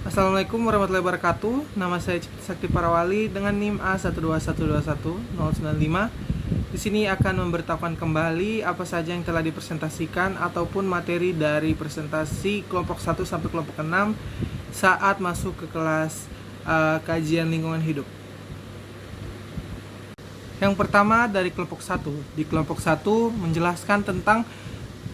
Assalamualaikum warahmatullahi wabarakatuh. Nama saya Cipta Sakti Parawali dengan NIM A12121-095. Di sini akan memberitahukan kembali apa saja yang telah dipresentasikan ataupun materi dari presentasi kelompok 1 sampai kelompok 6 saat masuk ke kelas kajian lingkungan hidup. Yang pertama dari kelompok 1. Di kelompok 1 menjelaskan tentang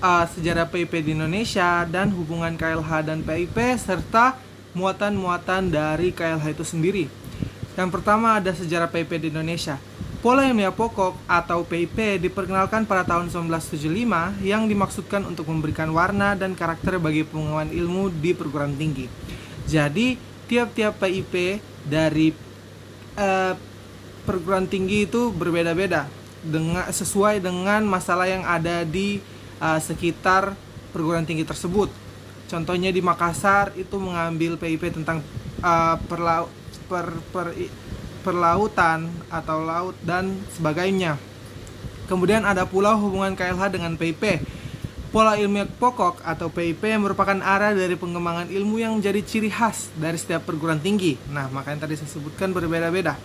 sejarah PIP di Indonesia dan hubungan KLH dan PIP serta muatan-muatan dari KLH itu sendiri. Yang pertama ada sejarah PIP di Indonesia. Pola ilmiah pokok atau PIP diperkenalkan pada tahun 1975 yang dimaksudkan untuk memberikan warna dan karakter bagi pengetahuan ilmu di perguruan tinggi. Jadi tiap-tiap PIP dari perguruan tinggi itu berbeda-beda sesuai dengan masalah yang ada di sekitar perguruan tinggi tersebut. Contohnya di Makassar itu mengambil PIP tentang perlautan atau laut dan sebagainya. Kemudian ada pula hubungan KLH dengan PIP. Pola ilmiah pokok atau PIP merupakan arah dari pengembangan ilmu yang menjadi ciri khas dari setiap perguruan tinggi. Nah, makanya tadi saya sebutkan berbeda-beda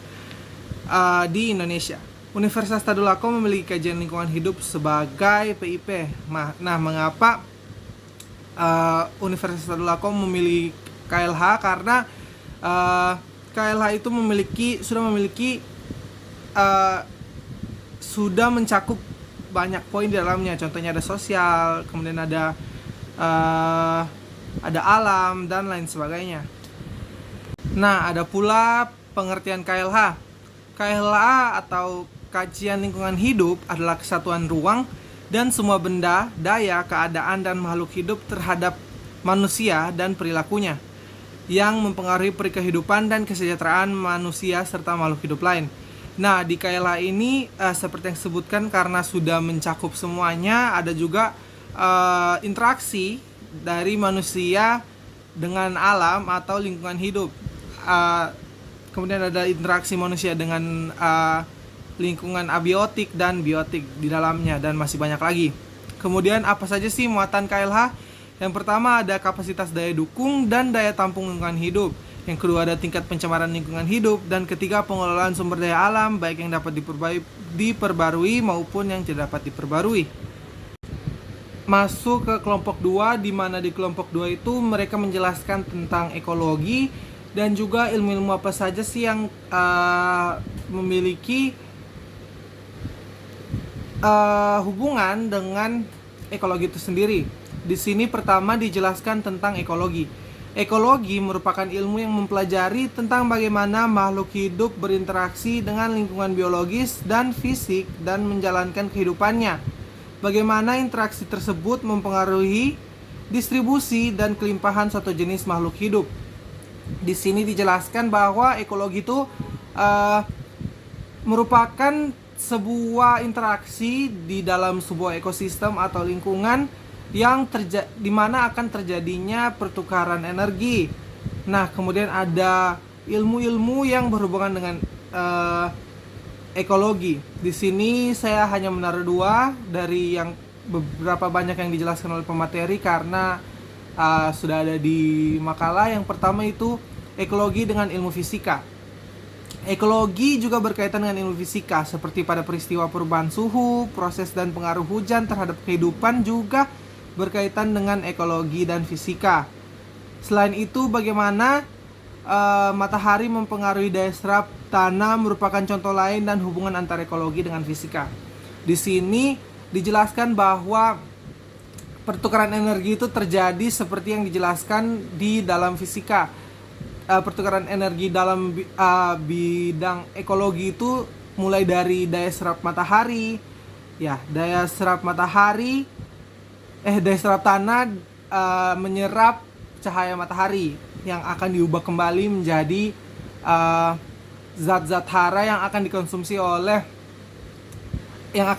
di Indonesia. Universitas Tadulako memiliki kajian lingkungan hidup sebagai PIP. Nah, mengapa Universitas Tadulako memilih KLH? Karena KLH itu sudah mencakup banyak poin di dalamnya. Contohnya ada sosial, kemudian ada alam dan lain sebagainya. Nah, ada pula pengertian KLH. KLH atau kajian lingkungan hidup adalah kesatuan ruang dan semua benda, daya, keadaan, dan makhluk hidup terhadap manusia dan perilakunya yang mempengaruhi kehidupan dan kesejahteraan manusia serta makhluk hidup lain. Nah, di KLH ini seperti yang disebutkan karena sudah mencakup semuanya, ada juga interaksi dari manusia dengan alam atau lingkungan hidup. Kemudian ada interaksi manusia dengan lingkungan abiotik dan biotik di dalamnya, dan masih banyak lagi. Kemudian apa saja sih muatan KLH? Yang pertama ada kapasitas daya dukung dan daya tampung lingkungan hidup. Yang kedua ada tingkat pencemaran lingkungan hidup. Dan ketiga pengelolaan sumber daya alam baik yang dapat diperbarui maupun yang tidak dapat diperbarui. Masuk ke kelompok 2, di mana di kelompok 2 itu mereka menjelaskan tentang ekologi dan juga ilmu-ilmu apa saja sih yang memiliki hubungan dengan ekologi itu sendiri. Di sini pertama dijelaskan tentang ekologi. Ekologi merupakan ilmu yang mempelajari tentang bagaimana makhluk hidup berinteraksi dengan lingkungan biologis dan fisik dan menjalankan kehidupannya. Bagaimana interaksi tersebut mempengaruhi distribusi dan kelimpahan suatu jenis makhluk hidup. Di sini dijelaskan bahwa ekologi itu merupakan sebuah interaksi di dalam sebuah ekosistem atau lingkungan yang di mana akan terjadinya pertukaran energi. Nah, kemudian ada ilmu-ilmu yang berhubungan dengan ekologi. Di sini saya hanya menaruh 2 dari yang beberapa banyak yang dijelaskan oleh pemateri karena sudah ada di makalah. Yang pertama itu ekologi dengan ilmu fisika. Ekologi juga berkaitan dengan ilmu fisika, seperti pada peristiwa perubahan suhu, proses dan pengaruh hujan terhadap kehidupan juga berkaitan dengan ekologi dan fisika. Selain itu, bagaimana matahari mempengaruhi daya serap tanah merupakan contoh lain dan hubungan antara ekologi dengan fisika. Di sini dijelaskan bahwa pertukaran energi itu terjadi seperti yang dijelaskan di dalam fisika. Pertukaran energi dalam bidang ekologi itu mulai dari daya serap matahari, daya serap tanah menyerap cahaya matahari yang akan diubah kembali menjadi zat-zat hara yang akan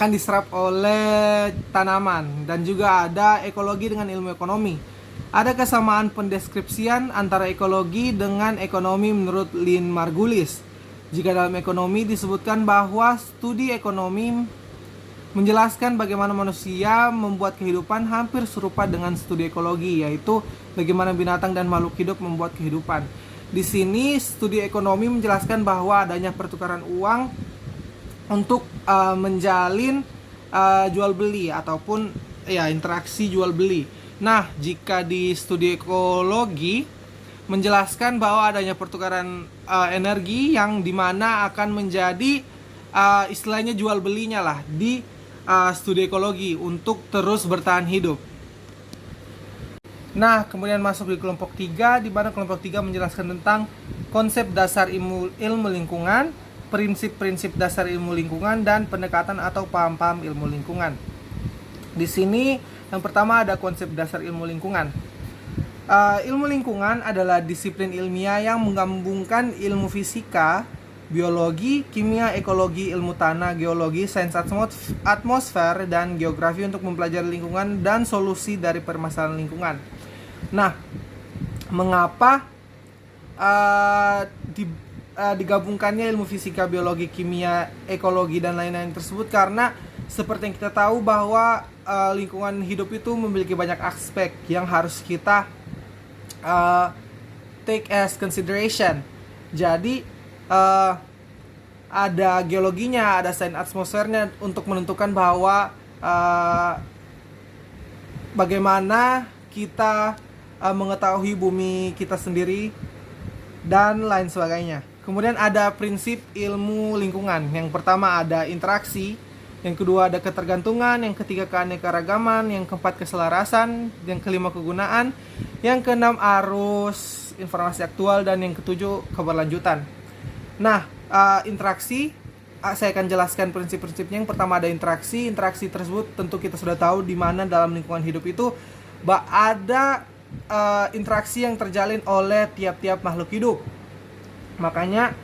diserap oleh tanaman. Dan juga ada ekologi dengan ilmu ekonomi. Ada kesamaan pendeskripsian antara ekologi dengan ekonomi menurut Lynn Margulis. Jika dalam ekonomi disebutkan bahwa studi ekonomi menjelaskan bagaimana manusia membuat kehidupan hampir serupa dengan studi ekologi, yaitu bagaimana binatang dan makhluk hidup membuat kehidupan. Di sini studi ekonomi menjelaskan bahwa adanya pertukaran uang untuk menjalin jual beli ataupun ya interaksi jual beli. Nah, jika di studi ekologi menjelaskan bahwa adanya pertukaran energi yang dimana akan menjadi istilahnya jual belinya lah di studi ekologi untuk terus bertahan hidup. Nah, kemudian masuk di kelompok 3, di mana kelompok 3 menjelaskan tentang konsep dasar ilmu lingkungan, prinsip-prinsip dasar ilmu lingkungan, dan pendekatan atau paham-paham ilmu lingkungan. Di sini yang pertama ada konsep dasar ilmu lingkungan. Ilmu lingkungan adalah disiplin ilmiah yang menggabungkan ilmu fisika, biologi, kimia, ekologi, ilmu tanah, geologi, sains atmosfer, dan geografi untuk mempelajari lingkungan dan solusi dari permasalahan lingkungan. Nah, mengapa digabungkannya ilmu fisika, biologi, kimia, ekologi, dan lain-lain tersebut? Karena seperti yang kita tahu bahwa lingkungan hidup itu memiliki banyak aspek yang harus kita take as consideration. Jadi ada geologinya, ada sains atmosfernya untuk menentukan bahwa bagaimana kita mengetahui bumi kita sendiri dan lain sebagainya. Kemudian ada prinsip ilmu lingkungan. Yang pertama ada interaksi, yang kedua ada ketergantungan, yang ketiga keanekaragaman, yang keempat keselarasan, yang kelima kegunaan, yang keenam arus informasi aktual, dan yang ketujuh keberlanjutan. Nah, interaksi saya akan jelaskan prinsip-prinsipnya. Yang pertama ada interaksi. Interaksi tersebut tentu kita sudah tahu di mana dalam lingkungan hidup itu ada interaksi yang terjalin oleh tiap-tiap makhluk hidup. Makanya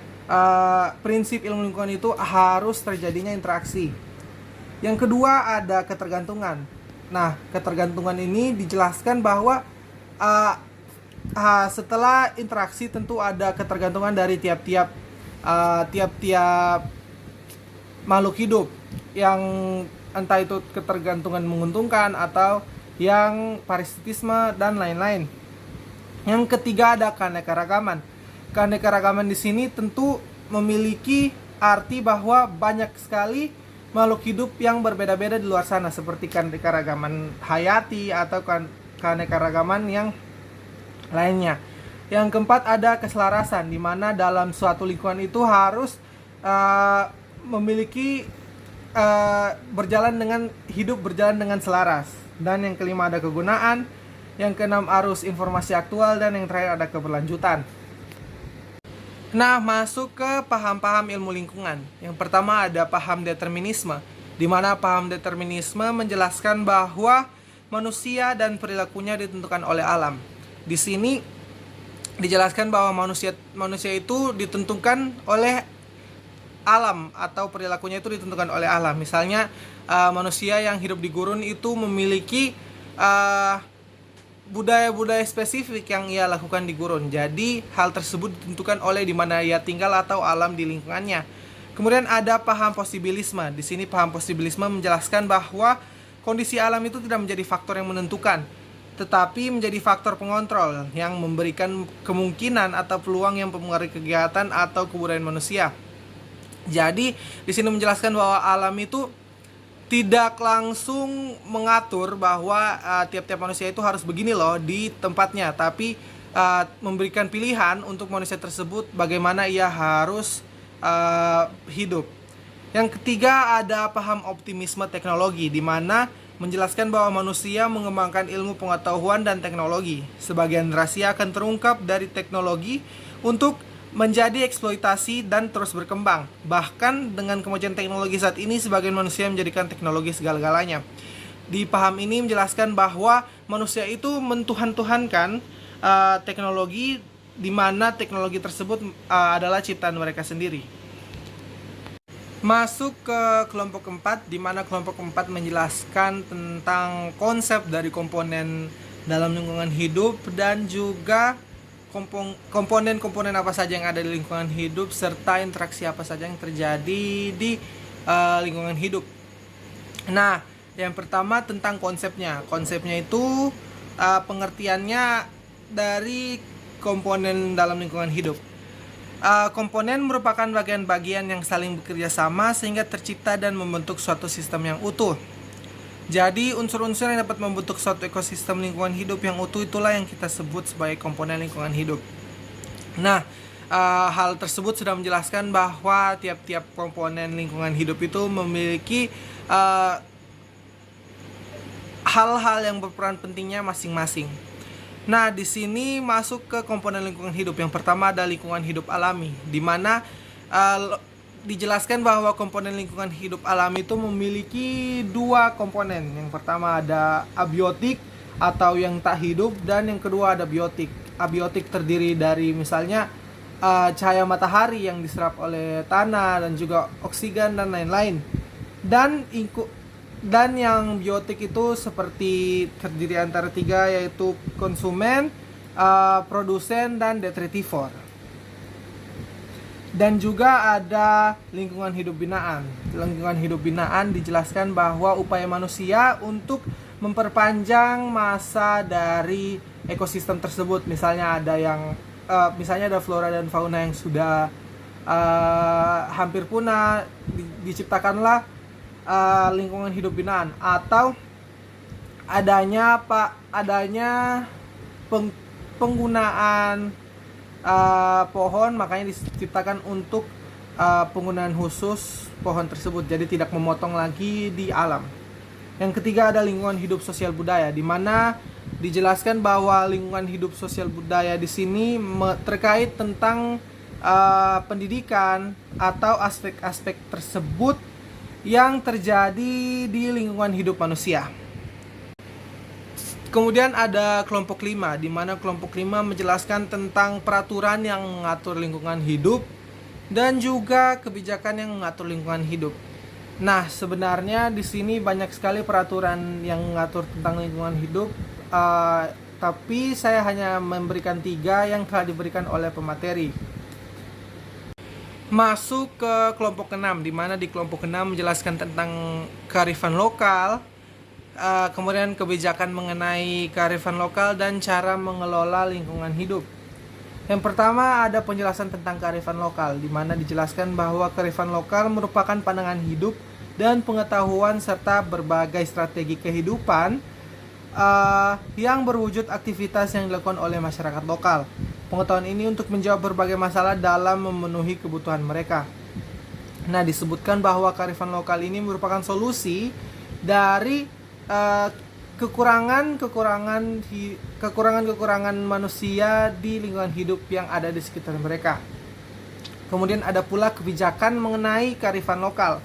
prinsip ilmu lingkungan itu harus terjadinya interaksi. Yang kedua ada ketergantungan. Nah, ketergantungan ini dijelaskan bahwa setelah interaksi tentu ada ketergantungan dari tiap-tiap makhluk hidup, yang entah itu ketergantungan menguntungkan atau yang parasitisme dan lain-lain. Yang ketiga ada keanekaragaman. Keanekaragaman di sini tentu memiliki arti bahwa banyak sekali makhluk hidup yang berbeda-beda di luar sana, seperti keanekaragaman hayati atau keanekaragaman yang lainnya. Yang keempat ada keselarasan, di mana dalam suatu lingkungan itu harus memiliki berjalan dengan selaras. Dan yang kelima ada kegunaan, yang keenam arus informasi aktual, dan yang terakhir ada keberlanjutan. Nah, masuk ke paham-paham ilmu lingkungan. Yang pertama ada paham determinisme, di mana paham determinisme menjelaskan bahwa manusia dan perilakunya ditentukan oleh alam. Di sini dijelaskan bahwa manusia itu ditentukan oleh alam atau perilakunya itu ditentukan oleh alam. Misalnya manusia yang hidup di gurun itu memiliki budaya-budaya spesifik yang ia lakukan di gurun. Jadi hal tersebut ditentukan oleh di mana ia tinggal atau alam di lingkungannya. Kemudian ada paham posibilisme. Di sini paham posibilisme menjelaskan bahwa kondisi alam itu tidak menjadi faktor yang menentukan, tetapi menjadi faktor pengontrol yang memberikan kemungkinan atau peluang yang mempengaruhi kegiatan atau kebudayaan manusia. Jadi di sini menjelaskan bahwa alam itu tidak langsung mengatur bahwa tiap-tiap manusia itu harus begini loh di tempatnya, tapi memberikan pilihan untuk manusia tersebut bagaimana ia harus hidup. Yang ketiga ada paham optimisme teknologi, di mana menjelaskan bahwa manusia mengembangkan ilmu pengetahuan dan teknologi. Sebagian rahasia akan terungkap dari teknologi untuk menjadi eksploitasi dan terus berkembang. Bahkan dengan kemajuan teknologi saat ini, sebagian manusia menjadikan teknologi segala-galanya. Di paham ini menjelaskan bahwa manusia itu mentuhan-tuhankan teknologi, di mana teknologi tersebut adalah ciptaan mereka sendiri. Masuk ke kelompok keempat, di mana kelompok keempat menjelaskan tentang konsep dari komponen dalam lingkungan hidup dan juga komponen-komponen apa saja yang ada di lingkungan hidup, serta interaksi apa saja yang terjadi di lingkungan hidup. Nah, yang pertama tentang konsepnya. Konsepnya itu pengertiannya dari komponen dalam lingkungan hidup. Komponen merupakan bagian-bagian yang saling bekerja sama sehingga tercipta dan membentuk suatu sistem yang utuh. Jadi unsur-unsur yang dapat membentuk suatu ekosistem lingkungan hidup yang utuh itulah yang kita sebut sebagai komponen lingkungan hidup. Nah, hal tersebut sudah menjelaskan bahwa tiap-tiap komponen lingkungan hidup itu memiliki hal-hal yang berperan pentingnya masing-masing. Nah, di sini masuk ke komponen lingkungan hidup. Yang pertama ada lingkungan hidup alami, di mana dijelaskan bahwa komponen lingkungan hidup alami itu memiliki dua komponen. Yang pertama ada abiotik atau yang tak hidup, dan yang kedua ada biotik. Abiotik terdiri dari misalnya cahaya matahari yang diserap oleh tanah dan juga oksigen dan lain-lain. Dan yang biotik itu seperti terdiri antara tiga, yaitu konsumen, produsen, dan detritivor. Dan juga ada lingkungan hidup binaan. Lingkungan hidup binaan dijelaskan bahwa upaya manusia untuk memperpanjang masa dari ekosistem tersebut. Misalnya ada flora dan fauna yang sudah hampir punah, diciptakanlah lingkungan hidup binaan, atau adanya penggunaan pohon, makanya diciptakan untuk penggunaan khusus pohon tersebut, jadi tidak memotong lagi di alam. Yang ketiga ada lingkungan hidup sosial budaya, di mana dijelaskan bahwa lingkungan hidup sosial budaya di sini terkait tentang pendidikan atau aspek-aspek tersebut yang terjadi di lingkungan hidup manusia. Kemudian ada kelompok 5, di mana kelompok 5 menjelaskan tentang peraturan yang mengatur lingkungan hidup dan juga kebijakan yang mengatur lingkungan hidup. Nah, sebenarnya di sini banyak sekali peraturan yang mengatur tentang lingkungan hidup, tapi saya hanya memberikan 3 yang telah diberikan oleh pemateri. Masuk ke kelompok 6, di mana di kelompok 6 menjelaskan tentang kearifan lokal, kemudian kebijakan mengenai kearifan lokal dan cara mengelola lingkungan hidup. Yang pertama ada penjelasan tentang kearifan lokal, di mana dijelaskan bahwa kearifan lokal merupakan pandangan hidup dan pengetahuan serta berbagai strategi kehidupan yang berwujud aktivitas yang dilakukan oleh masyarakat lokal. Pengetahuan ini untuk menjawab berbagai masalah dalam memenuhi kebutuhan mereka. Nah, disebutkan bahwa kearifan lokal ini merupakan solusi dari kekurangan manusia di lingkungan hidup yang ada di sekitar mereka. Kemudian ada pula kebijakan mengenai kearifan lokal.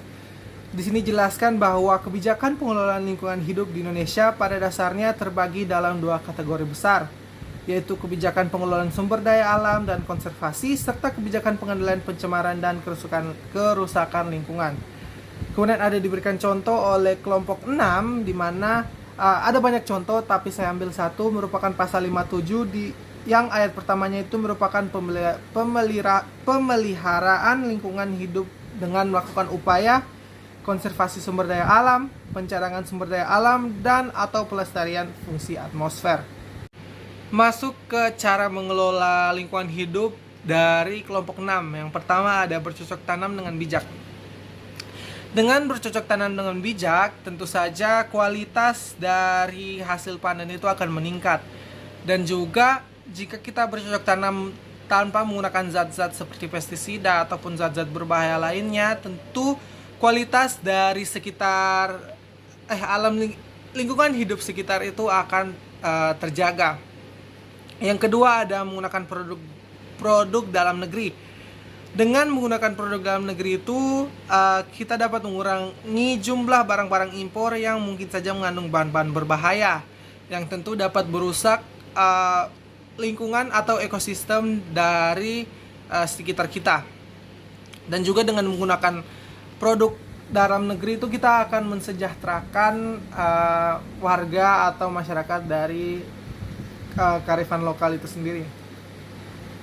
Di sini jelaskan bahwa kebijakan pengelolaan lingkungan hidup di Indonesia pada dasarnya terbagi dalam 2 kategori besar, yaitu kebijakan pengelolaan sumber daya alam dan konservasi, serta kebijakan pengendalian pencemaran dan kerusakan lingkungan. Kemudian ada diberikan contoh oleh kelompok 6, di mana ada banyak contoh, tapi saya ambil satu, merupakan pasal 57 yang ayat pertamanya itu merupakan pemeliharaan lingkungan hidup dengan melakukan upaya konservasi sumber daya alam, pencadangan sumber daya alam, dan atau pelestarian fungsi atmosfer. Masuk ke cara mengelola lingkungan hidup dari kelompok 6. Yang pertama ada bercocok tanam dengan bijak. Dengan bercocok tanam dengan bijak, tentu saja kualitas dari hasil panen itu akan meningkat. Dan juga jika kita bercocok tanam tanpa menggunakan zat-zat seperti pestisida ataupun zat-zat berbahaya lainnya, tentu kualitas dari sekitar lingkungan hidup sekitar itu akan terjaga. Yang kedua ada menggunakan produk dalam negeri. Dengan menggunakan produk dalam negeri itu kita dapat mengurangi jumlah barang-barang impor yang mungkin saja mengandung bahan-bahan berbahaya yang tentu dapat merusak lingkungan atau ekosistem dari sekitar kita. Dan juga dengan menggunakan produk dalam negeri itu kita akan mensejahterakan warga atau masyarakat dari kearifan lokal itu sendiri.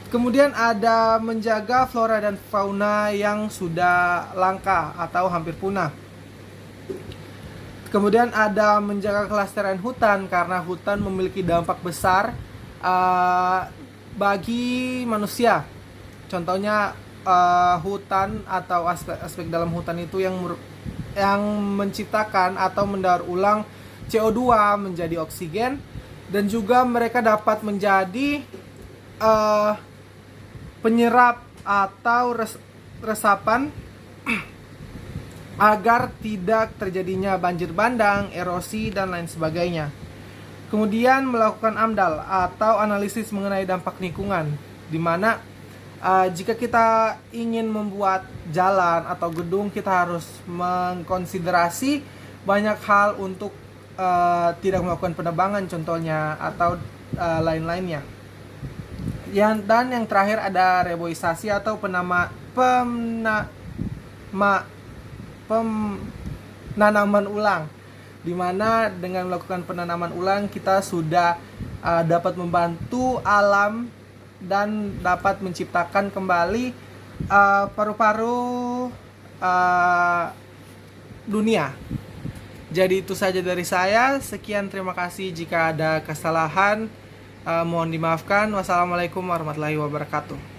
Kemudian ada menjaga flora dan fauna yang sudah langka atau hampir punah. Kemudian ada menjaga kelestarian hutan, karena hutan memiliki dampak besar bagi manusia. Contohnya hutan atau aspek-aspek dalam hutan itu yang menciptakan atau mendaur ulang CO2 menjadi oksigen, dan juga mereka dapat menjadi penyerap atau resapan agar tidak terjadinya banjir bandang, erosi, dan lain sebagainya. Kemudian melakukan AMDAL atau analisis mengenai dampak lingkungan, di mana jika kita ingin membuat jalan atau gedung, kita harus mengkonsiderasi banyak hal untuk tidak melakukan penebangan contohnya, atau lain-lainnya. Dan yang terakhir ada reboisasi atau penanaman ulang, di mana dengan melakukan penanaman ulang kita sudah dapat membantu alam dan dapat menciptakan kembali paru-paru dunia. Jadi itu saja dari saya. Sekian, terima kasih. Jika ada kesalahan mohon dimaafkan. Wassalamualaikum warahmatullahi wabarakatuh.